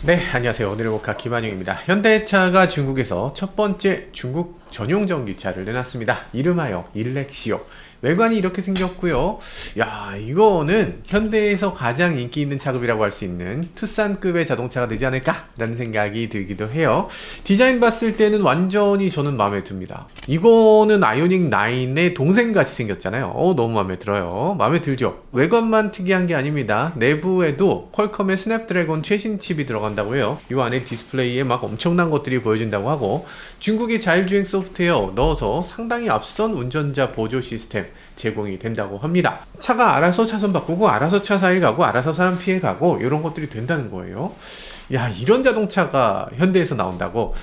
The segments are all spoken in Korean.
네, 안녕하세요. 오늘의 모카 김한용입니다. 현대차가 중국에서 첫 번째 중국 전용 전기차를 내놨습니다. 이름하여 일렉시오. 외관이 이렇게 생겼고요. 야, 이거는 현대에서 가장 인기 있는 차급이라고 할 수 있는 투싼급의 자동차가 되지 않을까 라는 생각이 들기도 해요. 디자인 봤을 때는 완전히 저는 마음에 듭니다. 이거는 아이오닉 9의 동생같이 생겼잖아요. 너무 마음에 들어요. 마음에 들죠? 외관만 특이한 게 아닙니다. 내부에도 퀄컴의 스냅드래곤 최신 칩이 들어간다고 해요. 이 안에 디스플레이에 막 엄청난 것들이 보여진다고 하고, 중국의 자율주행 소프트웨어 넣어서 상당히 앞선 운전자 보조 시스템 제공이 된다고 합니다. 차가 알아서 차선 바꾸고, 알아서 차 사이 가고, 알아서 사람 피해 가고, 이런 것들이 된다는 거예요. 야, 이런 자동차가 현대에서 나온다고?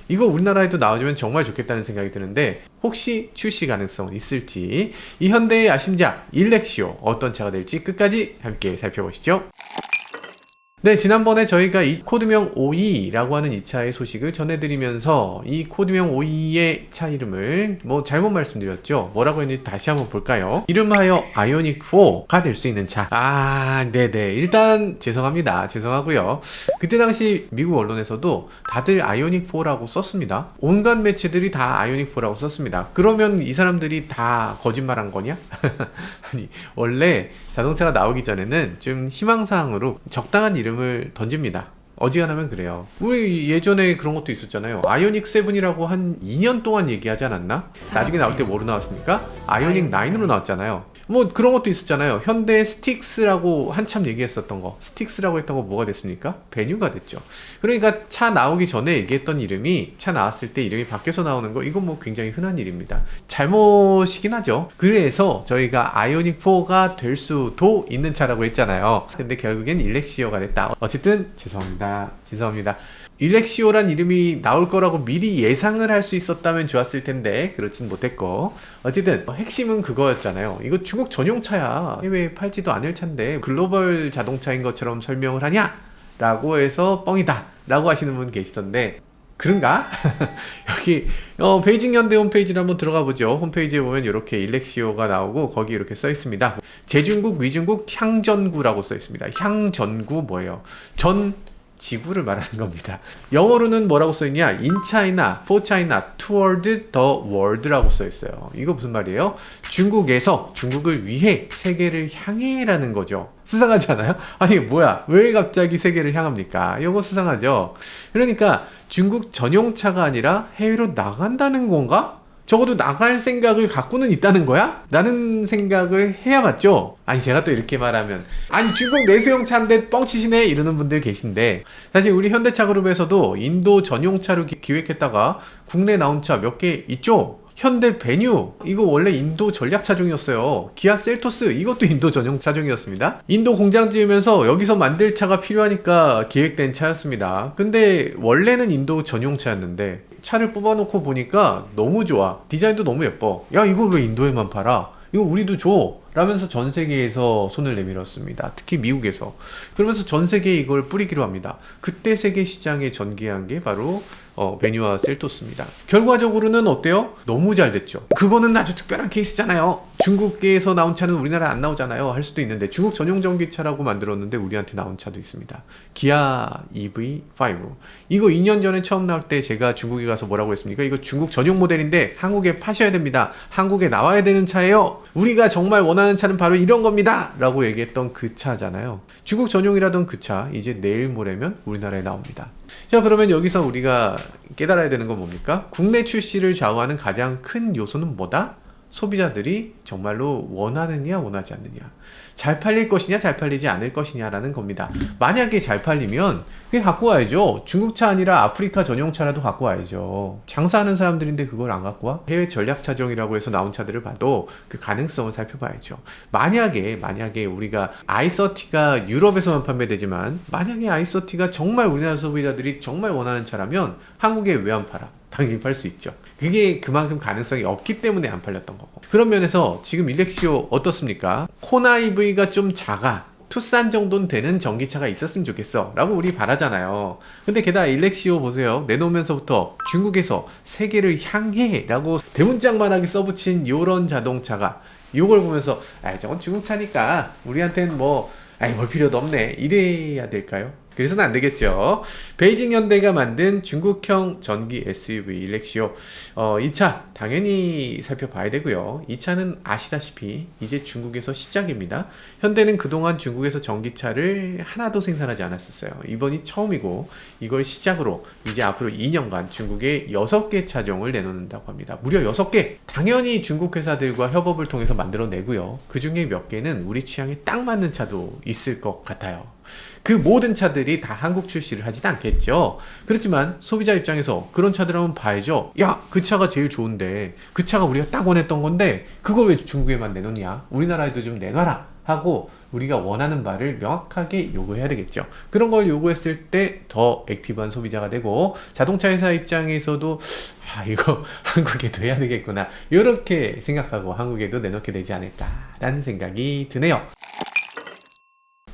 이거 우리나라에도 나와주면 정말 좋겠다는 생각이 드는데, 혹시 출시 가능성은 있을지, 이 현대의 야심작 일렉시오 어떤 차가 될지 끝까지 함께 살펴보시죠. 네, 지난번에 저희가 이 코드명 52라고 하는 이 차의 소식을 전해드리면서 이 코드명 52의 차 이름을 잘못 말씀드렸죠. 뭐라고 했는지 다시 한번 볼까요? 이름하여 아이오닉 4가 될 수 있는 차. 네네. 일단 죄송합니다. 죄송하고요. 그때 당시 미국 언론에서도 다들 아이오닉 4라고 썼습니다. 온갖 매체들이 다 아이오닉 4라고 썼습니다. 그러면 이 사람들이 다 거짓말한 거냐? 아니, 원래 자동차가 나오기 전에는 좀 희망사항으로 적당한 이름을 던집니다. 어지간하면 그래요. 우리 예전에 그런 것도 있었잖아요. 아이오닉 7이라고 한 2년 동안 얘기하지 않았나? 나중에 나올 때 뭐로 나왔습니까? 아이오닉 9으로 나왔잖아요. 그런 것도 있었잖아요. 현대 스틱스라고 한참 얘기했었던 거. 스틱스라고 했던 거 뭐가 됐습니까? 베뉴가 됐죠. 그러니까 차 나오기 전에 얘기했던 이름이 차 나왔을 때 이름이 바뀌어서 나오는 거, 이건 굉장히 흔한 일입니다. 잘못이긴 하죠. 그래서 저희가 아이오닉 4가 될 수도 있는 차라고 했잖아요. 근데 결국엔 일렉시오가 됐다. 어쨌든 죄송합니다. 일렉시오란 이름이 나올 거라고 미리 예상을 할 수 있었다면 좋았을 텐데 그렇진 못했고, 어쨌든 핵심은 그거였잖아요. 이거 중국 전용차야. 해외에 팔지도 않을 차인데 글로벌 자동차인 것처럼 설명을 하냐? 라고 해서 뻥이다 라고 하시는 분 계시던데, 그런가? 여기 베이징 현대 홈페이지를 한번 들어가 보죠. 홈페이지에 보면 이렇게 일렉시오가 나오고 거기 이렇게 써 있습니다. 제중국, 위중국, 향전구라고 써 있습니다. 향전구 뭐예요? 지구를 말하는 겁니다. 영어로는 뭐라고 써있냐? In China, for China, toward the world라고 써있어요. 이거 무슨 말이에요? 중국에서 중국을 위해 세계를 향해 라는 거죠. 수상하지 않아요? 아니 뭐야, 왜 갑자기 세계를 향합니까? 이거 수상하죠. 그러니까 중국 전용차가 아니라 해외로 나간다는 건가? 적어도 나갈 생각을 갖고는 있다는 거야? 라는 생각을 해야 맞죠? 아니, 제가 또 이렇게 말하면 아니 중국 내수용 차인데 뻥치시네 이러는 분들 계신데, 사실 우리 현대차 그룹에서도 인도 전용차로 기획했다가 국내 나온 차 몇 개 있죠? 현대 베뉴, 이거 원래 인도 전략 차종이었어요. 기아 셀토스, 이것도 인도 전용 차종이었습니다. 인도 공장 지으면서 여기서 만들 차가 필요하니까 기획된 차였습니다. 근데 원래는 인도 전용 차였는데 차를 뽑아놓고 보니까 너무 좋아. 디자인도 너무 예뻐. 야, 이걸 왜 인도에만 팔아? 이거 우리도 줘. 라면서 전 세계에서 손을 내밀었습니다. 특히 미국에서. 그러면서 전 세계에 이걸 뿌리기로 합니다. 그때 세계 시장에 전개한 게 바로 베뉴와 셀토스입니다. 결과적으로는 어때요? 너무 잘 됐죠. 그거는 아주 특별한 케이스잖아요. 중국에서 나온 차는 우리나라에 안 나오잖아요. 할 수도 있는데 중국 전용 전기차라고 만들었는데 우리한테 나온 차도 있습니다. 기아 EV5. 이거 2년 전에 처음 나올 때 제가 중국에 가서 뭐라고 했습니까? 이거 중국 전용 모델인데 한국에 파셔야 됩니다. 한국에 나와야 되는 차예요. 우리가 정말 원하는 차는 바로 이런 겁니다. 라고 얘기했던 그 차잖아요. 중국 전용이라던 그 차, 이제 내일 모레면 우리나라에 나옵니다. 자, 그러면 여기서 우리가 깨달아야 되는 건 뭡니까? 국내 출시를 좌우하는 가장 큰 요소는 뭐다? 소비자들이 정말로 원하느냐 원하지 않느냐, 잘 팔릴 것이냐 잘 팔리지 않을 것이냐라는 겁니다. 만약에 잘 팔리면 그게 갖고 와야죠. 중국차 아니라 아프리카 전용차라도 갖고 와야죠. 장사하는 사람들인데 그걸 안 갖고 와? 해외 전략 차종이라고 해서 나온 차들을 봐도 그 가능성을 살펴봐야죠. 만약에 우리가 i30가 유럽에서만 판매되지만, 만약에 i30가 정말 우리나라 소비자들이 정말 원하는 차라면 한국에 왜 안 팔아? 당연히 팔 수 있죠. 그게 그만큼 가능성이 없기 때문에 안 팔렸던 거고. 그런 면에서 지금 일렉시오 어떻습니까? 코나 EV가 좀 작아. 투싼 정도는 되는 전기차가 있었으면 좋겠어 라고 우리 바라잖아요. 근데 게다가 일렉시오 보세요. 내놓으면서부터 중국에서 세계를 향해 라고 대문짝만하게 써붙인 요런 자동차가, 요걸 보면서 저건 중국차니까 우리한테는 뭘 필요도 없네 이래야 될까요? 그래서는 안 되겠죠. 베이징 현대가 만든 중국형 전기 SUV 일렉시오. 이 차 당연히 살펴봐야 되고요. 이 차는 아시다시피 이제 중국에서 시작입니다. 현대는 그동안 중국에서 전기차를 하나도 생산하지 않았었어요. 이번이 처음이고 이걸 시작으로 이제 앞으로 2년간 중국에 6개 차종을 내놓는다고 합니다. 무려 6개! 당연히 중국 회사들과 협업을 통해서 만들어내고요. 그 중에 몇 개는 우리 취향에 딱 맞는 차도 있을 것 같아요. 그 모든 차들이 다 한국 출시를 하진 않겠죠. 그렇지만 소비자 입장에서 그런 차들 한번 봐야죠. 야, 그 차가 제일 좋은데 그 차가 우리가 딱 원했던 건데 그걸 왜 중국에만 내놓냐? 우리나라에도 좀 내놔라 하고 우리가 원하는 바를 명확하게 요구해야 되겠죠. 그런 걸 요구했을 때 더 액티브한 소비자가 되고 자동차 회사 입장에서도 이거 한국에도 해야 되겠구나 이렇게 생각하고 한국에도 내놓게 되지 않을까라는 생각이 드네요.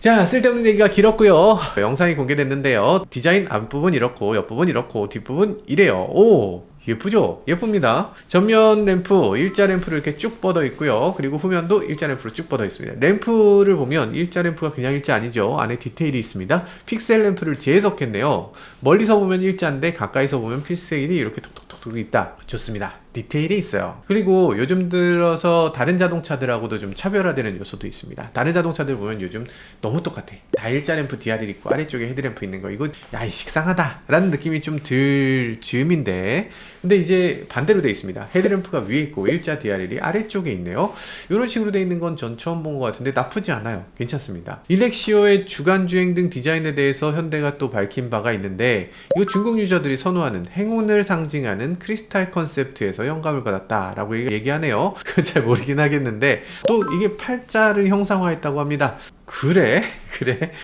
자, 쓸데없는 얘기가 길었고요. 영상이 공개됐는데요. 디자인 앞부분 이렇고 옆부분 이렇고 뒷부분 이래요. 오, 예쁘죠? 예쁩니다. 전면 램프, 일자 램프를 이렇게 쭉 뻗어 있고요. 그리고 후면도 일자 램프로 쭉 뻗어 있습니다. 램프를 보면 일자 램프가 그냥 일자 아니죠. 안에 디테일이 있습니다. 픽셀 램프를 재해석했네요. 멀리서 보면 일자인데 가까이서 보면 픽셀이 이렇게 톡톡톡 있다. 좋습니다. 디테일이 있어요. 그리고 요즘 들어서 다른 자동차들하고도 좀 차별화되는 요소도 있습니다. 다른 자동차들 보면 요즘 너무 똑같아. 다 일자 램프 DRL 있고 아래쪽에 헤드램프 있는 거 이거 야, 식상하다 라는 느낌이 좀 들 즈음인데 근데 이제 반대로 되어 있습니다. 헤드램프가 위에 있고 일자 DRL이 아래쪽에 있네요. 이런 식으로 되어 있는 건 전 처음 본 것 같은데 나쁘지 않아요. 괜찮습니다. 일렉시오의 주간주행 등 디자인에 대해서 현대가 또 밝힌 바가 있는데 이거 중국 유저들이 선호하는 행운을 상징하는 크리스탈 컨셉트에서 영감을 받았다라고 얘기하네요. 잘 모르긴 하겠는데 또 이게 팔자를 형상화했다고 합니다. 그래?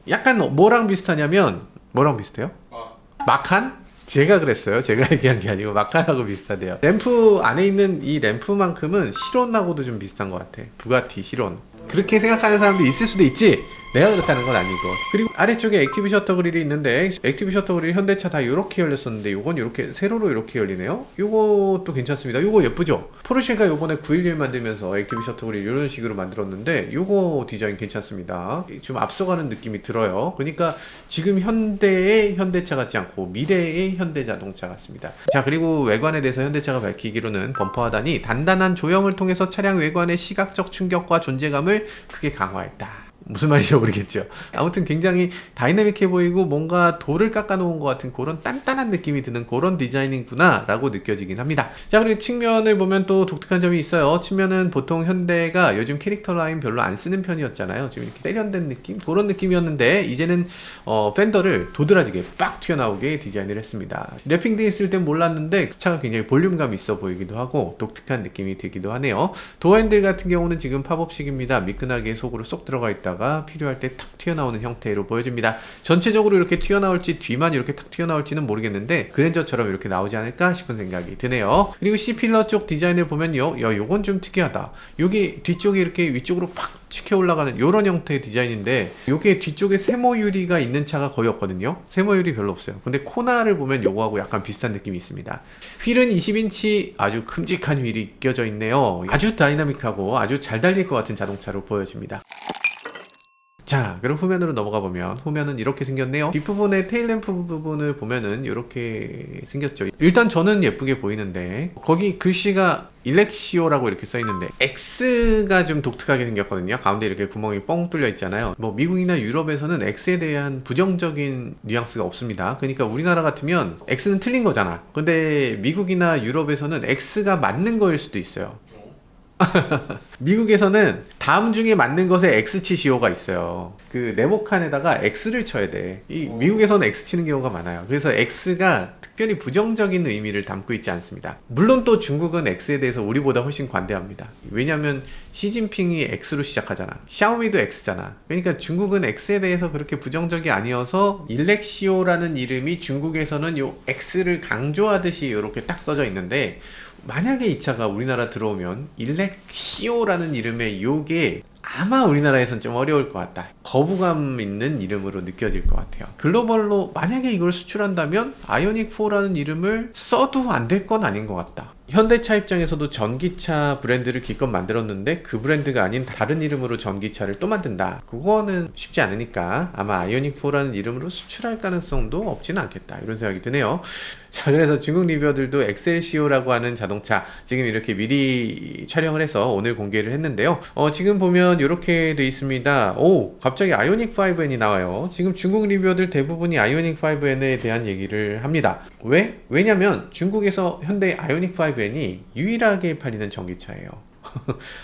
약간 뭐랑 비슷하냐면 뭐랑 비슷해요? 마칸? 제가 그랬어요. 제가 얘기한 게 아니고 마칸하고 비슷하대요. 램프 안에 있는 이 램프만큼은 시론하고도 좀 비슷한 것 같아. 부가티 시론. 그렇게 생각하는 사람도 있을 수도 있지. 내가 그렇다는 건 아니고. 그리고 아래쪽에 액티브 셔터 그릴이 있는데 액티브 셔터 그릴 현대차 다 이렇게 열렸었는데 요건 이렇게 세로로 이렇게 열리네요. 요것도 괜찮습니다. 요거 예쁘죠? 포르쉐가 요번에 911 만들면서 액티브 셔터 그릴 이런 식으로 만들었는데 요거 디자인 괜찮습니다. 좀 앞서가는 느낌이 들어요. 그러니까 지금 현대의 현대차 같지 않고 미래의 현대자동차 같습니다. 자, 그리고 외관에 대해서 현대차가 밝히기로는 범퍼 하단이 단단한 조형을 통해서 차량 외관의 시각적 충격과 존재감을 크게 강화했다. 무슨 말인지 모르겠죠. 아무튼 굉장히 다이내믹해 보이고 뭔가 돌을 깎아 놓은 것 같은 그런 단단한 느낌이 드는 그런 디자인이구나 라고 느껴지긴 합니다. 자, 그리고 측면을 보면 또 독특한 점이 있어요. 측면은 보통 현대가 요즘 캐릭터 라인 별로 안 쓰는 편이었잖아요. 좀 이렇게 세련된 느낌? 그런 느낌이었는데 이제는 팬더를 도드라지게 빡 튀어나오게 디자인을 했습니다. 랩핑돼 있을 땐 몰랐는데 그 차가 굉장히 볼륨감이 있어 보이기도 하고 독특한 느낌이 들기도 하네요. 도어 핸들 같은 경우는 지금 팝업식입니다. 미끈하게 속으로 쏙 들어가 있다 필요할 때 탁 튀어나오는 형태로 보여집니다. 전체적으로 이렇게 튀어나올지 뒤만 이렇게 탁 튀어나올지는 모르겠는데 그랜저처럼 이렇게 나오지 않을까 싶은 생각이 드네요. 그리고 C필러 쪽 디자인을 보면요, 요건 좀 특이하다. 여기 뒤쪽에 이렇게 위쪽으로 팍 치켜 올라가는 이런 형태의 디자인인데 요게 뒤쪽에 세모 유리가 있는 차가 거의 없거든요. 세모 유리 별로 없어요. 근데 코나를 보면 요거하고 약간 비슷한 느낌이 있습니다. 휠은 20인치 아주 큼직한 휠이 껴져 있네요. 아주 다이나믹하고 아주 잘 달릴 것 같은 자동차로 보여집니다. 자, 그럼 후면으로 넘어가 보면 후면은 이렇게 생겼네요. 뒷부분의 테일램프 부분을 보면은 이렇게 생겼죠. 일단 저는 예쁘게 보이는데 거기 글씨가 일렉시오라고 이렇게 써 있는데 X가 좀 독특하게 생겼거든요. 가운데 이렇게 구멍이 뻥 뚫려 있잖아요. 뭐 미국이나 유럽에서는 X에 대한 부정적인 뉘앙스가 없습니다. 그러니까 우리나라 같으면 X는 틀린 거잖아. 근데 미국이나 유럽에서는 X가 맞는 거일 수도 있어요. 미국에서는 다음 중에 맞는 것에 X 치시오가 있어요. 그 네모칸에다가 X를 쳐야 돼. 미국에서는 X 치는 경우가 많아요. 그래서 X가 특별히 부정적인 의미를 담고 있지 않습니다. 물론 또 중국은 X에 대해서 우리보다 훨씬 관대합니다. 왜냐면 시진핑이 X로 시작하잖아. 샤오미도 X잖아. 그러니까 중국은 X에 대해서 그렇게 부정적이 아니어서 일렉시오라는 이름이 중국에서는 요 X를 강조하듯이 이렇게 딱 써져 있는데 만약에 이 차가 우리나라 들어오면 일렉시오라는 이름의 요게 아마 우리나라에선 좀 어려울 것 같다. 거부감 있는 이름으로 느껴질 것 같아요. 글로벌로 만약에 이걸 수출한다면 아이오닉 4라는 이름을 써도 안 될 건 아닌 것 같다. 현대차 입장에서도 전기차 브랜드를 기껏 만들었는데 그 브랜드가 아닌 다른 이름으로 전기차를 또 만든다. 그거는 쉽지 않으니까 아마 아이오닉4라는 이름으로 수출할 가능성도 없지는 않겠다. 이런 생각이 드네요. 자, 그래서 중국 리뷰어들도 엑셀시오라고 하는 자동차 지금 이렇게 미리 촬영을 해서 오늘 공개를 했는데요. 지금 보면 이렇게 돼 있습니다. 오, 갑자기 아이오닉5N이 나와요. 지금 중국 리뷰어들 대부분이 아이오닉5N에 대한 얘기를 합니다. 왜? 왜냐면 중국에서 현대 아이오닉5N이 유일하게 팔리는 전기차예요.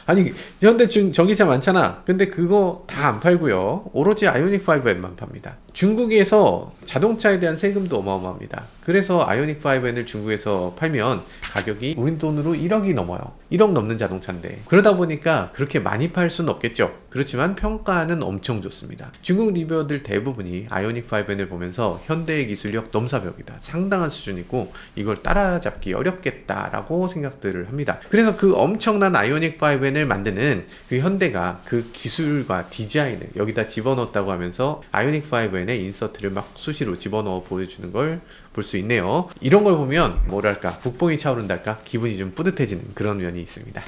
아니, 현대 전기차 많잖아. 근데 그거 다 안 팔고요. 오로지 아이오닉5N만 팝니다. 중국에서 자동차에 대한 세금도 어마어마합니다. 그래서 아이오닉5N을 중국에서 팔면 가격이 우리 돈으로 1억이 넘어요. 1억 넘는 자동차인데 그러다 보니까 그렇게 많이 팔 수는 없겠죠. 그렇지만 평가는 엄청 좋습니다. 중국 리뷰어들 대부분이 아이오닉5N을 보면서 현대의 기술력 넘사벽이다, 상당한 수준이고 이걸 따라잡기 어렵겠다라고 생각들을 합니다. 그래서 그 엄청난 아이오닉5N을 만드는 그 현대가 그 기술과 디자인을 여기다 집어넣었다고 하면서 아이오닉5N에 인서트를 막 수시로 집어넣어 보여주는 걸 볼 수 있네요. 이런 걸 보면 뭐랄까, 국뽕이 차오른달까, 기분이 좀 뿌듯해지는 그런 면이 있습니다.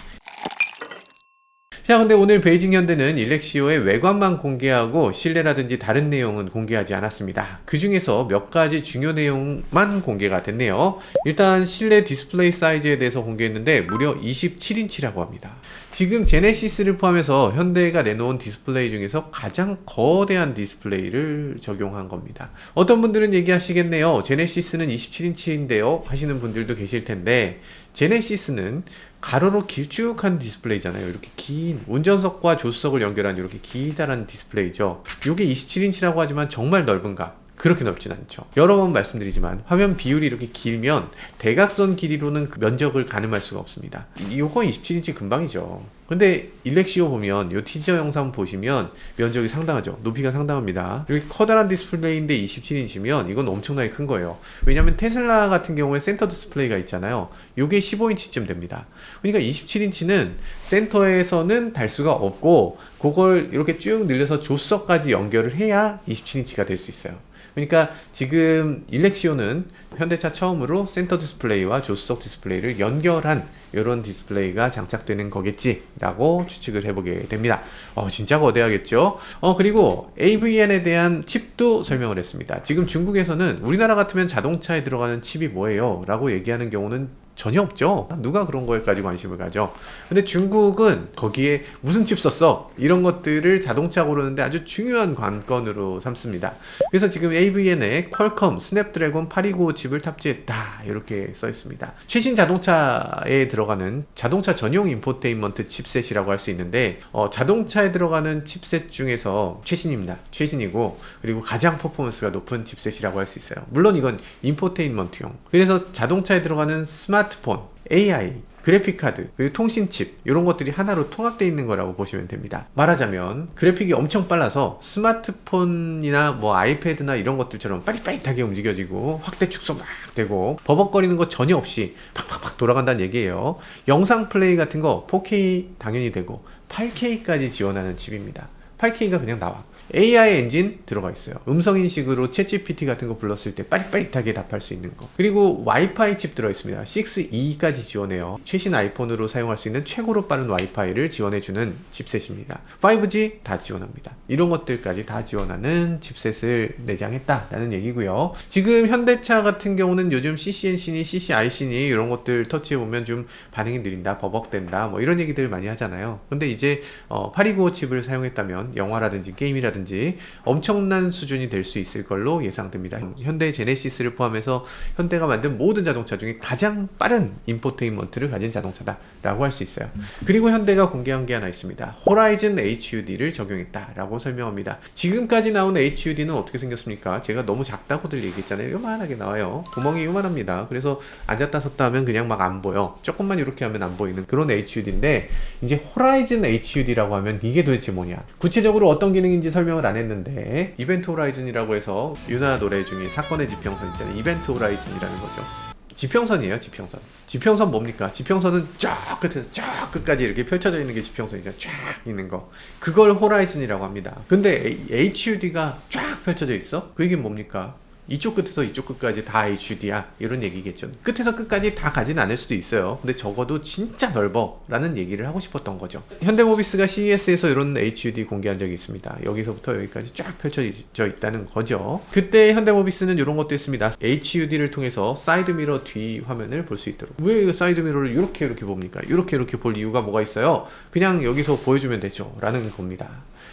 자, 근데 오늘 베이징 현대는 일렉시오의 외관만 공개하고 실내라든지 다른 내용은 공개하지 않았습니다. 그 중에서 몇 가지 중요 내용만 공개가 됐네요. 일단 실내 디스플레이 사이즈에 대해서 공개했는데 무려 27인치라고 합니다. 지금 제네시스를 포함해서 현대가 내놓은 디스플레이 중에서 가장 거대한 디스플레이를 적용한 겁니다. 어떤 분들은 얘기하시겠네요. 제네시스는 27인치인데요 하시는 분들도 계실 텐데, 제네시스는 가로로 길쭉한 디스플레이잖아요. 이렇게 긴 운전석과 조수석을 연결한 이렇게 기다란 디스플레이죠. 이게 27인치라고 하지만 정말 넓은가? 그렇게 넓진 않죠. 여러 번 말씀드리지만 화면 비율이 이렇게 길면 대각선 길이로는 그 면적을 가늠할 수가 없습니다. 이거 27인치 금방이죠. 근데 일렉시오 보면 이 티저 영상 보시면 면적이 상당하죠. 높이가 상당합니다. 이렇게 커다란 디스플레이인데 27인치면 이건 엄청나게 큰 거예요. 왜냐면 테슬라 같은 경우에 센터 디스플레이가 있잖아요. 이게 15인치쯤 됩니다. 그러니까 27인치는 센터에서는 달 수가 없고 그걸 이렇게 쭉 늘려서 조수석까지 연결을 해야 27인치가 될 수 있어요. 그러니까 지금 일렉시오는 현대차 처음으로 센터 디스플레이와 조수석 디스플레이를 연결한 이런 디스플레이가 장착되는 거겠지라고 추측을 해보게 됩니다. 진짜 거대하겠죠. 그리고 AVN에 대한 칩도 설명을 했습니다. 지금 중국에서는 우리나라 같으면 자동차에 들어가는 칩이 뭐예요? 라고 얘기하는 경우는 전혀 없죠. 누가 그런 거에까지 관심을 가져. 근데 중국은 거기에 무슨 칩 썼어? 이런 것들을 자동차 고르는데 아주 중요한 관건으로 삼습니다. 그래서 지금 AVN에 퀄컴 스냅드래곤 829 칩을 탑재했다, 이렇게 써 있습니다. 최신 자동차에 들어가는 자동차 전용 인포테인먼트 칩셋이라고 할 수 있는데, 자동차에 들어가는 칩셋 중에서 최신입니다. 최신이고, 그리고 가장 퍼포먼스가 높은 칩셋이라고 할 수 있어요. 물론 이건 인포테인먼트용. 그래서 자동차에 들어가는 스마트폰, AI, 그래픽카드, 그리고 통신칩, 이런 것들이 하나로 통합되어 있는 거라고 보시면 됩니다. 말하자면 그래픽이 엄청 빨라서 스마트폰이나 뭐 아이패드나 이런 것들처럼 빠릿빠릿하게 움직여지고 확대 축소 막 되고 버벅거리는 거 전혀 없이 팍팍팍 돌아간다는 얘기예요. 영상 플레이 같은 거 4K 당연히 되고 8K까지 지원하는 칩입니다. 8K가 그냥 나와. AI 엔진 들어가 있어요. 음성인식으로 챗GPT 같은 거 불렀을 때 빠릿빠릿하게 답할 수 있는 거. 그리고 와이파이 칩 들어있습니다. 6E까지 지원해요. 최신 아이폰으로 사용할 수 있는 최고로 빠른 와이파이를 지원해주는 칩셋입니다. 5G 다 지원합니다. 이런 것들까지 다 지원하는 칩셋을 내장했다라는 얘기고요. 지금 현대차 같은 경우는 요즘 CCNC니 CCIC니 이런 것들 터치해보면 좀 반응이 느린다, 버벅된다, 뭐 이런 얘기들 많이 하잖아요. 근데 이제 8295 칩을 사용했다면 영화라든지 게임이라든지 엄청난 수준이 될 수 있을 걸로 예상됩니다. 현대 제네시스를 포함해서 현대가 만든 모든 자동차 중에 가장 빠른 인포테인먼트를 가진 자동차다 라고 할 수 있어요. 그리고 현대가 공개한 게 하나 있습니다. 호라이즌 HUD를 적용했다 라고 설명합니다. 지금까지 나온 HUD는 어떻게 생겼습니까? 제가 너무 작다고들 얘기했잖아요. 요만하게 나와요. 구멍이 요만합니다. 그래서 앉았다 섰다 하면 그냥 막 안 보여. 조금만 이렇게 하면 안 보이는 그런 HUD인데, 이제 호라이즌 HUD라고 하면 이게 도대체 뭐냐, 구체적으로 어떤 기능인지 설명을 안 했는데, 이벤트 호라이즌이라고 해서 유나 노래 중에 사건의 지평선 있잖아요. 이벤트 호라이즌이라는 거죠. 지평선이에요. 지평선. 지평선 뭡니까? 지평선은 쫙 끝에서 쫙 끝까지 이렇게 펼쳐져 있는 게 지평선이죠. 쫙 있는 거. 그걸 호라이즌이라고 합니다. 근데 HUD가 쫙 펼쳐져 있어? 그 얘기는 뭡니까? 이쪽 끝에서 이쪽 끝까지 다 HUD야 이런 얘기겠죠. 끝에서 끝까지 다 가진 않을 수도 있어요. 근데 적어도 진짜 넓어 라는 얘기를 하고 싶었던 거죠. 현대모비스가 CES에서 이런 HUD 공개한 적이 있습니다. 여기서부터 여기까지 쫙 펼쳐져 있다는 거죠. 그때 현대모비스는 이런 것도 했습니다. HUD를 통해서 사이드미러 뒤 화면을 볼 수 있도록. 왜 사이드미러를 이렇게 봅니까? 이렇게 볼 이유가 뭐가 있어요? 그냥 여기서 보여주면 되죠 라는 겁니다.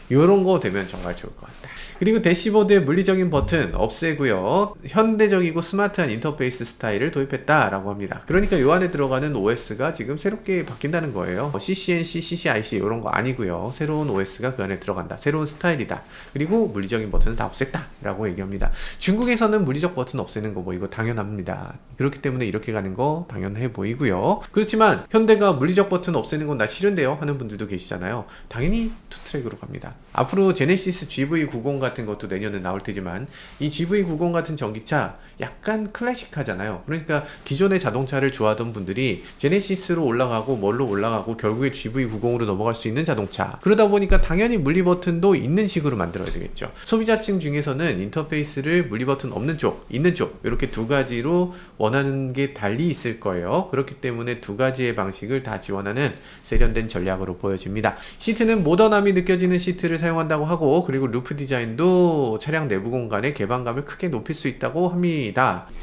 이런 거 되면 정말 좋을 것 같다. 그리고 대시보드의 물리적인 버튼 없애고요. 현대적이고 스마트한 인터페이스 스타일을 도입했다라고 합니다. 그러니까 이 안에 들어가는 OS가 지금 새롭게 바뀐다는 거예요. CCNC, CCIC 이런 거 아니고요. 새로운 OS가 그 안에 들어간다. 새로운 스타일이다. 그리고 물리적인 버튼은 다 없앴다라고 얘기합니다. 중국에서는 물리적 버튼 없애는 거 뭐 이거 당연합니다. 그렇기 때문에 이렇게 가는 거 당연해 보이고요. 그렇지만 현대가 물리적 버튼 없애는 건 나 싫은데요 하는 분들도 계시잖아요. 당연히 투트랙으로 갑니다. 앞으로 제네시스 GV90 같은 것도 내년에 나올 테지만 이 GV90 같은 전기차 약간 클래식하잖아요. 그러니까 기존의 자동차를 좋아하던 분들이 제네시스로 올라가고 뭘로 올라가고 결국에 GV90으로 넘어갈 수 있는 자동차. 그러다 보니까 당연히 물리 버튼도 있는 식으로 만들어야 되겠죠. 소비자층 중에서는 인터페이스를 물리 버튼 없는 쪽, 있는 쪽 이렇게 두 가지로 원하는 게 달리 있을 거예요. 그렇기 때문에 두 가지의 방식을 다 지원하는 세련된 전략으로 보여집니다. 시트는 모던함이 느껴지는 시트를 사용한다고 하고, 그리고 루프 디자인도 차량 내부 공간의 개방감을 크게 높일 수 있다고 합니다.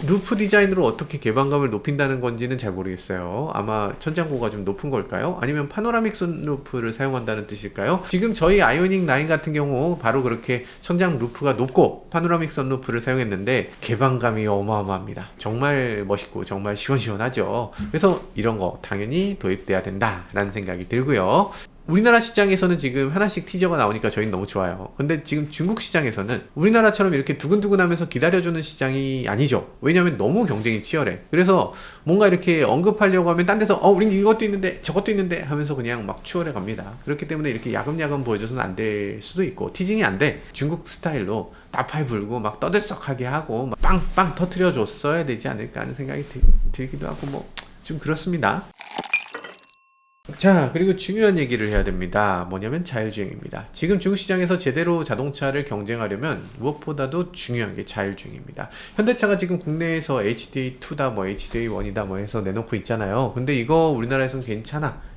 루프 디자인으로 어떻게 개방감을 높인다는 건지는 잘 모르겠어요. 아마 천장고가 좀 높은 걸까요? 아니면 파노라믹 선루프를 사용한다는 뜻일까요? 지금 저희 아이오닉 9 같은 경우 바로 그렇게 천장 루프가 높고 파노라믹 선루프를 사용했는데 개방감이 어마어마합니다. 정말 멋있고 정말 시원시원하죠. 그래서 이런 거 당연히 도입돼야 된다라는 생각이 들고요. 우리나라 시장에서는 지금 하나씩 티저가 나오니까 저희는 너무 좋아요. 근데 지금 중국 시장에서는 우리나라처럼 이렇게 두근두근하면서 기다려주는 시장이 아니죠. 왜냐하면 너무 경쟁이 치열해. 그래서 뭔가 이렇게 언급하려고 하면 딴 데서 우린 이것도 있는데 저것도 있는데 하면서 그냥 막 추월해 갑니다. 그렇기 때문에 이렇게 야금야금 보여줘서는 안 될 수도 있고, 티징이 안 돼. 중국 스타일로 나팔 불고 막 떠들썩하게 하고 막 빵빵 터트려 줬어야 되지 않을까 하는 생각이 들기도 하고 뭐 좀 그렇습니다. 자, 그리고 중요한 얘기를 해야 됩니다. 뭐냐면 자율주행입니다. 지금 중국 시장에서 제대로 자동차를 경쟁하려면 무엇보다도 중요한 게 자율주행입니다. 현대차가 지금 국내에서 HDA2다 뭐 HDA1이다 뭐 해서 내놓고 있잖아요. 근데 이거 우리나라에서는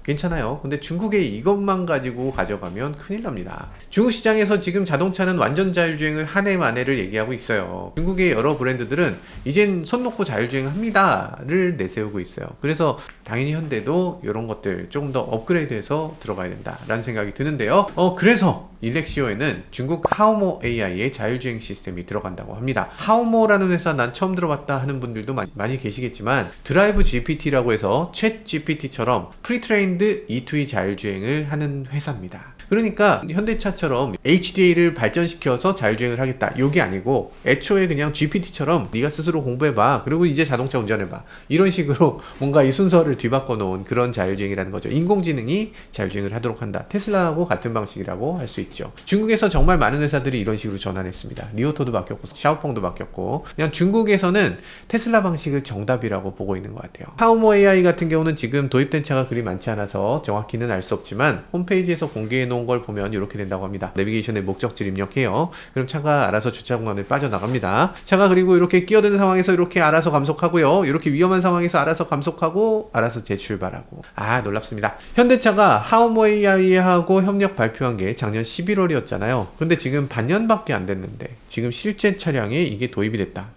괜찮아요. 근데 중국에 이것만 가지고 가져가면 큰일 납니다. 중국 시장에서 지금 자동차는 완전 자율주행을 한 해 만에를 얘기하고 있어요. 중국의 여러 브랜드들은 이젠 손 놓고 자율주행 합니다를 내세우고 있어요. 그래서 당연히 현대도 이런 것들 조금 더 업그레이드해서 들어가야 된다라는 생각이 드는데요. 그래서 일렉시오에는 중국 하오모 AI의 자율주행 시스템이 들어간다고 합니다. 하오모라는 회사 난 처음 들어봤다 하는 분들도 많이 계시겠지만, 드라이브 GPT라고 해서 챗 GPT처럼 프리트레인드 E2E 자율주행을 하는 회사입니다. 그러니까 현대차처럼 HDA를 발전시켜서 자율주행을 하겠다 요게 아니고, 애초에 그냥 GPT처럼 네가 스스로 공부해봐, 그리고 이제 자동차 운전해봐, 이런 식으로 뭔가 이 순서를 뒤바꿔 놓은 그런 자율주행이라는 거죠. 인공지능이 자율주행을 하도록 한다. 테슬라하고 같은 방식이라고 할 수 있죠. 중국에서 정말 많은 회사들이 이런 식으로 전환했습니다. 리오토도 바뀌었고 샤오펑도 바뀌었고, 그냥 중국에서는 테슬라 방식을 정답이라고 보고 있는 것 같아요. 하오모 AI 같은 경우는 지금 도입된 차가 그리 많지 않아서 정확히는 알 수 없지만, 홈페이지에서 공개해 놓은 걸 보면 이렇게 된다고 합니다. 내비게이션에 목적지를 입력해요. 그럼 차가 알아서 주차 공간을 빠져나갑니다. 차가 그리고 이렇게 끼어드는 상황에서 이렇게 알아서 감속하고요. 이렇게 위험한 상황에서 알아서 감속하고 알아서 재출발하고. 놀랍습니다. 현대차가 하오모 AI하고 협력 발표한 게 작년 11월이었잖아요. 근데 지금 반년밖에 안 됐는데 지금 실제 차량에 이게 도입이 됐다.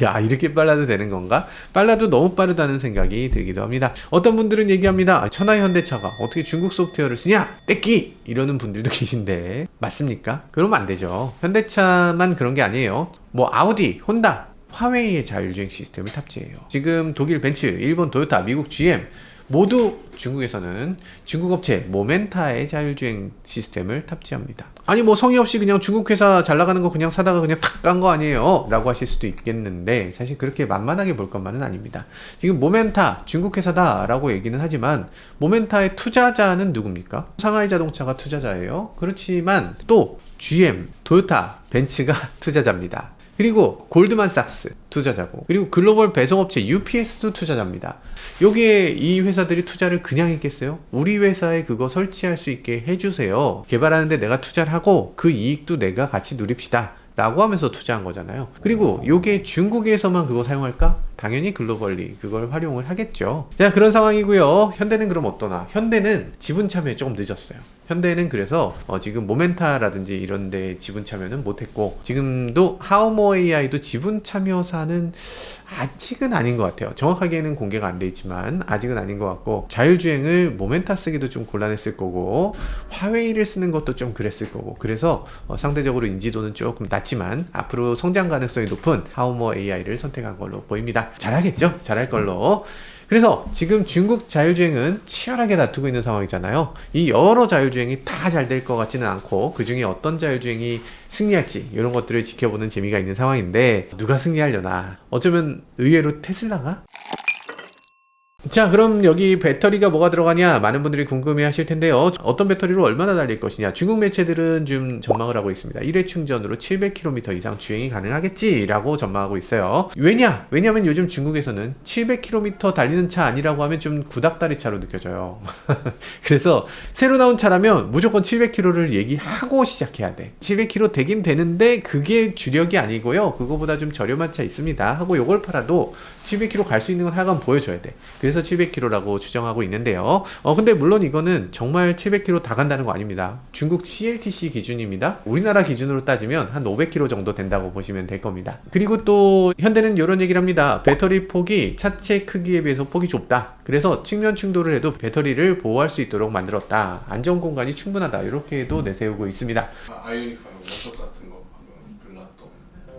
야, 이렇게 빨라도 되는 건가? 빨라도 너무 빠르다는 생각이 들기도 합니다. 어떤 분들은 얘기합니다. 천하의 현대차가 어떻게 중국 소프트웨어를 쓰냐? 떼끼! 이러는 분들도 계신데 맞습니까? 그러면 안 되죠. 현대차만 그런 게 아니에요. 뭐 아우디, 혼다, 화웨이의 자율주행 시스템을 탑재해요. 지금 독일 벤츠, 일본 토요타, 미국 GM 모두 중국에서는 중국 업체 모멘타의 자율주행 시스템을 탑재합니다. 아니 뭐 성의 없이 그냥 중국 회사 잘 나가는 거 그냥 사다가 그냥 탁 깐 거 아니에요 라고 하실 수도 있겠는데, 사실 그렇게 만만하게 볼 것만은 아닙니다. 지금 모멘타 중국 회사다 라고 얘기는 하지만 모멘타의 투자자는 누굽니까? 상하이 자동차가 투자자예요. 그렇지만 또 GM, 토요타, 벤츠가 투자자입니다. 그리고 골드만삭스 투자자고, 그리고 글로벌 배송업체 UPS도 투자자입니다. 여기에 이 회사들이 투자를 그냥 했겠어요? 우리 회사에 그거 설치할 수 있게 해주세요. 개발하는데 내가 투자를 하고 그 이익도 내가 같이 누립시다. 라고 하면서 투자한 거잖아요. 그리고 요게 중국에서만 그거 사용할까? 당연히 글로벌리 그걸 활용을 하겠죠. 자, 그런 상황이고요. 현대는 그럼 어떠나? 현대는 지분 참여에 조금 늦었어요. 현대는 그래서 지금 모멘타라든지 이런 데 지분 참여는 못했고, 지금도 하우모 AI도 지분 참여사는 아직은 아닌 것 같아요. 정확하게는 공개가 안 돼 있지만 아직은 아닌 것 같고, 자율주행을 모멘타 쓰기도 좀 곤란했을 거고, 화웨이를 쓰는 것도 좀 그랬을 거고, 그래서 상대적으로 인지도는 조금 낮지만 앞으로 성장 가능성이 높은 하우모 AI를 선택한 걸로 보입니다. 잘하겠죠? 잘할 걸로. 그래서 지금 중국 자율주행은 치열하게 다투고 있는 상황이잖아요. 이 여러 자율주행이 다 잘 될 것 같지는 않고, 그 중에 어떤 자율주행이 승리할지 이런 것들을 지켜보는 재미가 있는 상황인데, 누가 승리하려나? 어쩌면 의외로 테슬라가? 자, 그럼 여기 배터리가 뭐가 들어가냐? 많은 분들이 궁금해 하실 텐데요. 어떤 배터리로 얼마나 달릴 것이냐? 중국 매체들은 좀 전망을 하고 있습니다. 1회 충전으로 700km 이상 주행이 가능하겠지라고 전망하고 있어요. 왜냐면 요즘 중국에서는 700km 달리는 차 아니라고 하면 좀 구닥다리 차로 느껴져요. 그래서 새로 나온 차라면 무조건 700km를 얘기하고 시작해야 돼. 700km 되긴 되는데 그게 주력이 아니고요. 그거보다 좀 저렴한 차 있습니다 하고 요걸 팔아도 700km 갈 수 있는 건 하여간 보여줘야 돼. 그래서 700km라고 추정하고 있는데요. 근데 물론 이거는 정말 700km 다 간다는 거 아닙니다. 중국 CLTC 기준입니다. 우리나라 기준으로 따지면 한 500km 정도 된다고 보시면 될 겁니다. 그리고 또 현대는 이런 얘기를 합니다. 배터리 폭이 차체 크기에 비해서 폭이 좁다. 그래서 측면 충돌을 해도 배터리를 보호할 수 있도록 만들었다. 안전 공간이 충분하다. 이렇게도 내세우고 있습니다. 아이오닉하고 원석 같은 거 방금 불났던.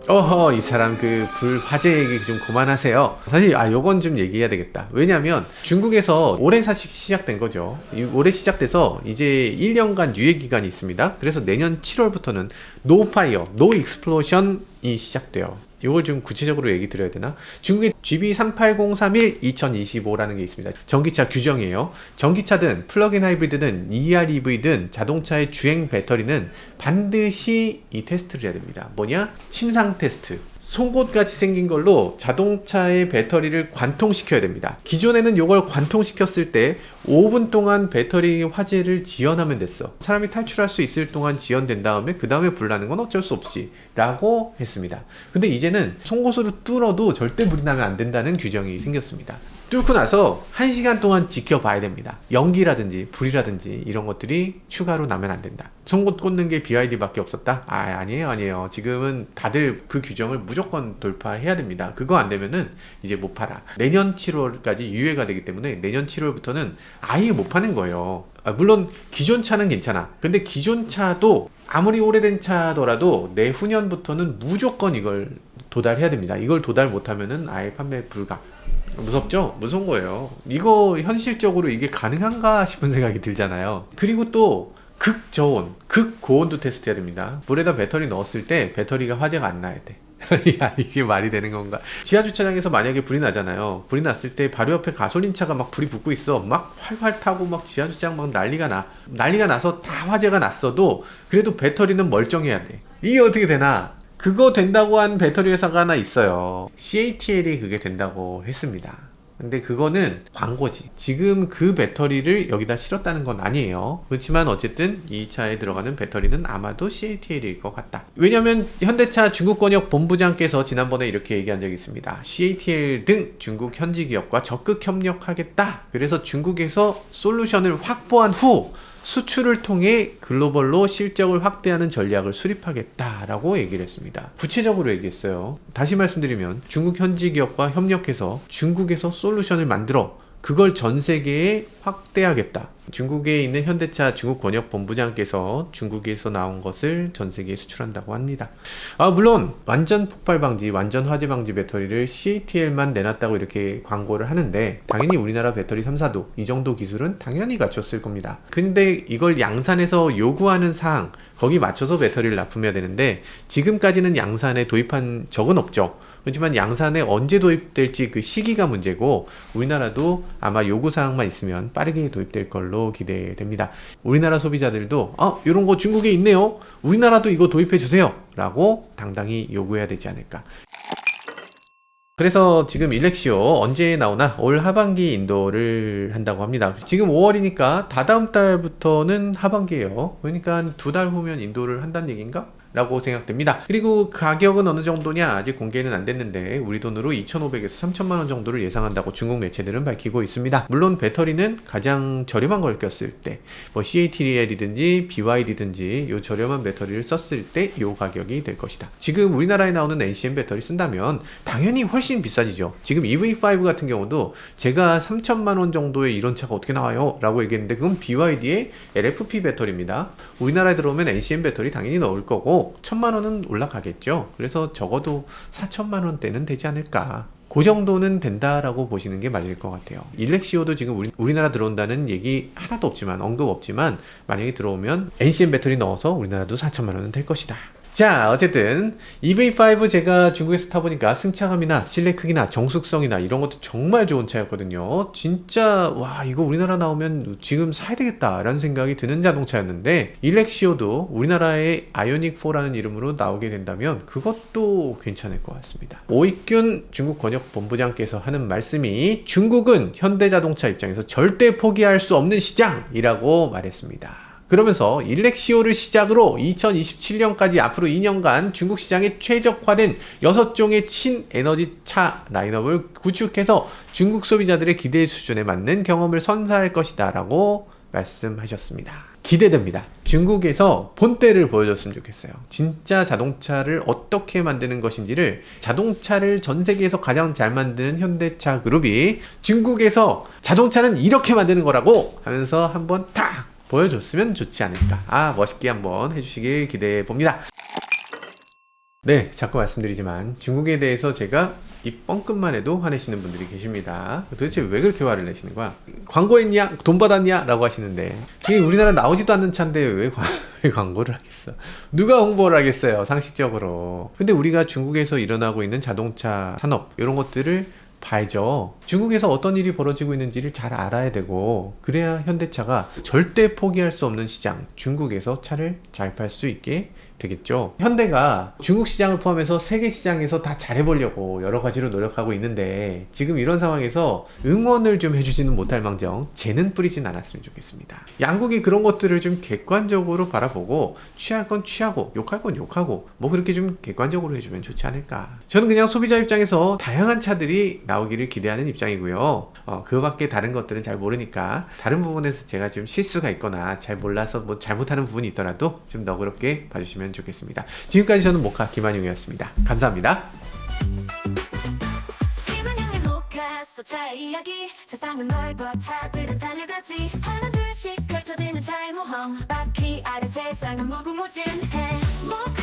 어허, 이 사람 그 불 화재 얘기 좀 그만하세요. 사실 요건 좀 얘기해야 되겠다. 왜냐면 중국에서 올해 사실 시작된 거죠. 올해 시작돼서 이제 1년간 유예 기간이 있습니다. 그래서 내년 7월부터는 노 파이어, 노 익스플로션이 시작돼요. 이걸 좀 구체적으로 얘기 드려야 되나? 중국의 GB38031 2025라는 게 있습니다. 전기차 규정이에요. 전기차든 플러그인 하이브리드든 EREV든 자동차의 주행 배터리는 반드시 이 테스트를 해야 됩니다. 뭐냐? 침상 테스트. 송곳같이 생긴 걸로 자동차의 배터리를 관통시켜야 됩니다. 기존에는 이걸 관통시켰을 때 5분 동안 배터리 화재를 지연하면 됐어. 사람이 탈출할 수 있을 동안 지연된 다음에 그 다음에 불나는 건 어쩔 수 없이 라고 했습니다. 근데 이제는 송곳으로 뚫어도 절대 불이 나면 안 된다는 규정이 생겼습니다. 뚫고 나서 1시간 동안 지켜봐야 됩니다. 연기라든지 불이라든지 이런 것들이 추가로 나면 안 된다. 송곳 꽂는 게 BYD 밖에 없었다? 아니에요. 지금은 다들 그 규정을 무조건 돌파해야 됩니다. 그거 안 되면은 이제 못 팔아. 내년 7월까지 유예가 되기 때문에 내년 7월부터는 아예 못 파는 거예요. 물론 기존 차는 괜찮아. 근데 기존 차도 아무리 오래된 차더라도 내후년부터는 무조건 이걸 도달해야 됩니다. 이걸 도달 못하면은 아예 판매 불가. 무섭죠? 무서운 거예요. 이거 현실적으로 이게 가능한가 싶은 생각이 들잖아요. 그리고 또 극저온, 극고온도 테스트해야 됩니다. 물에다 배터리 넣었을 때 배터리가 화재가 안 나야 돼. 야, 이게 말이 되는 건가? 지하주차장에서 만약에 불이 나잖아요. 불이 났을 때 바로 옆에 가솔린차가 막 불이 붙고 있어. 막 활활 타고 막 지하주차장 막 난리가 나서 다 화재가 났어도 그래도 배터리는 멀쩡해야 돼. 이게 어떻게 되나? 그거 된다고 한 배터리 회사가 하나 있어요. CATL이 그게 된다고 했습니다. 근데 그거는 광고지. 지금 그 배터리를 여기다 실었다는 건 아니에요. 그렇지만 어쨌든 이 차에 들어가는 배터리는 아마도 CATL일 것 같다. 왜냐면 현대차 중국권역 본부장께서 지난번에 이렇게 얘기한 적이 있습니다. CATL 등 중국 현지 기업과 적극 협력하겠다. 그래서 중국에서 솔루션을 확보한 후 수출을 통해 글로벌로 실적을 확대하는 전략을 수립하겠다라고 얘기를 했습니다. 구체적으로 얘기했어요. 다시 말씀드리면 중국 현지 기업과 협력해서 중국에서 솔루션을 만들어 그걸 전 세계에 확대하겠다. 중국에 있는 현대차 중국 권역 본부장께서 중국에서 나온 것을 전 세계에 수출한다고 합니다. 물론 완전 폭발 방지, 완전 화재 방지 배터리를 CATL만 내놨다고 이렇게 광고를 하는데 당연히 우리나라 배터리 3사도 이 정도 기술은 당연히 갖췄을 겁니다. 근데 이걸 양산에서 요구하는 사항, 거기 맞춰서 배터리를 납품해야 되는데 지금까지는 양산에 도입한 적은 없죠. 그렇지만 양산에 언제 도입될지 그 시기가 문제고 우리나라도 아마 요구사항만 있으면 빠르게 도입될 걸로 기대됩니다. 우리나라 소비자들도 이런 거 중국에 있네요. 우리나라도 이거 도입해 주세요 라고 당당히 요구해야 되지 않을까. 그래서 지금 일렉시오 언제 나오나 올 하반기 인도를 한다고 합니다. 지금 5월이니까 다다음 달부터는 하반기예요. 그러니까 한 2달 후면 인도를 한다는 얘기인가? 라고 생각됩니다. 그리고 가격은 어느 정도냐 아직 공개는 안 됐는데 우리 돈으로 2,500에서 3,000만원 정도를 예상한다고 중국 매체들은 밝히고 있습니다. 물론 배터리는 가장 저렴한 걸 꼈을 때 뭐 CATL이든지 BYD든지 요 저렴한 배터리를 썼을 때 요 가격이 될 것이다. 지금 우리나라에 나오는 NCM 배터리 쓴다면 당연히 훨씬 비싸지죠. 지금 EV5 같은 경우도 제가 3,000만원 정도의 이런 차가 어떻게 나와요? 라고 얘기했는데 그건 BYD의 LFP 배터리입니다. 우리나라에 들어오면 NCM 배터리 당연히 넣을 거고 1,000만원은 올라가겠죠. 그래서 적어도 4,000만원대는 되지 않을까. 그 정도는 된다라고 보시는 게 맞을 것 같아요. 일렉시오도 지금 우리나라 들어온다는 얘기 하나도 없지만 언급 없지만 만약에 들어오면 NCM 배터리 넣어서 우리나라도 4,000만원은 될 것이다. 자, 어쨌든 EV5 제가 중국에서 타보니까 승차감이나 실내 크기나 정숙성이나 이런 것도 정말 좋은 차였거든요. 진짜 와 이거 우리나라 나오면 지금 사야 되겠다 라는 생각이 드는 자동차였는데 일렉시오도 우리나라의 아이오닉4라는 이름으로 나오게 된다면 그것도 괜찮을 것 같습니다. 오익균 중국 권역 본부장께서 하는 말씀이 중국은 현대자동차 입장에서 절대 포기할 수 없는 시장이라고 말했습니다. 그러면서 일렉시오를 시작으로 2027년까지 앞으로 2년간 중국 시장에 최적화된 6종의 친에너지 차 라인업을 구축해서 중국 소비자들의 기대 수준에 맞는 경험을 선사할 것이다 라고 말씀하셨습니다. 기대됩니다. 중국에서 본때를 보여줬으면 좋겠어요. 진짜 자동차를 어떻게 만드는 것인지를 자동차를 전 세계에서 가장 잘 만드는 현대차 그룹이 중국에서 자동차는 이렇게 만드는 거라고 하면서 한번 딱 보여줬으면 좋지 않을까. 멋있게 한번 해주시길 기대해 봅니다. 네, 자꾸 말씀드리지만 중국에 대해서 제가 이 뻥끗만 해도 화내시는 분들이 계십니다. 도대체 왜 그렇게 화를 내시는 거야? 광고했냐? 돈 받았냐? 라고 하시는데 이게 우리나라 나오지도 않는 차인데 왜 광고를 하겠어? 누가 홍보를 하겠어요? 상식적으로. 근데 우리가 중국에서 일어나고 있는 자동차 산업 이런 것들을 봐야죠. 중국에서 어떤 일이 벌어지고 있는지를 잘 알아야 되고 그래야 현대차가 절대 포기할 수 없는 시장 중국에서 차를 잘 팔 수 있게 되겠죠. 현대가 중국 시장을 포함해서 세계 시장에서 다 잘해보려고 여러 가지로 노력하고 있는데 지금 이런 상황에서 응원을 좀 해주지는 못할 망정 재는 뿌리진 않았으면 좋겠습니다. 양국이 그런 것들을 좀 객관적으로 바라보고 취할 건 취하고 욕할 건 욕하고 뭐 그렇게 좀 객관적으로 해주면 좋지 않을까. 저는 그냥 소비자 입장에서 다양한 차들이 나오기를 기대하는 입장이고요. 그거밖에 다른 것들은 잘 모르니까 다른 부분에서 제가 좀 실수가 있거나 잘 몰라서 뭐 잘못하는 부분이 있더라도 좀 너그럽게 봐주시면 좋겠습니다. 지금까지 저는 모카 김한용이었습니다. 감사합니다. 김한용의 모카 소차의 이야기 세상은 넓어 차들은 달려가지 하나 둘씩 펼쳐지는 차의 모험 바퀴 아래 세상은 무궁무진해 모카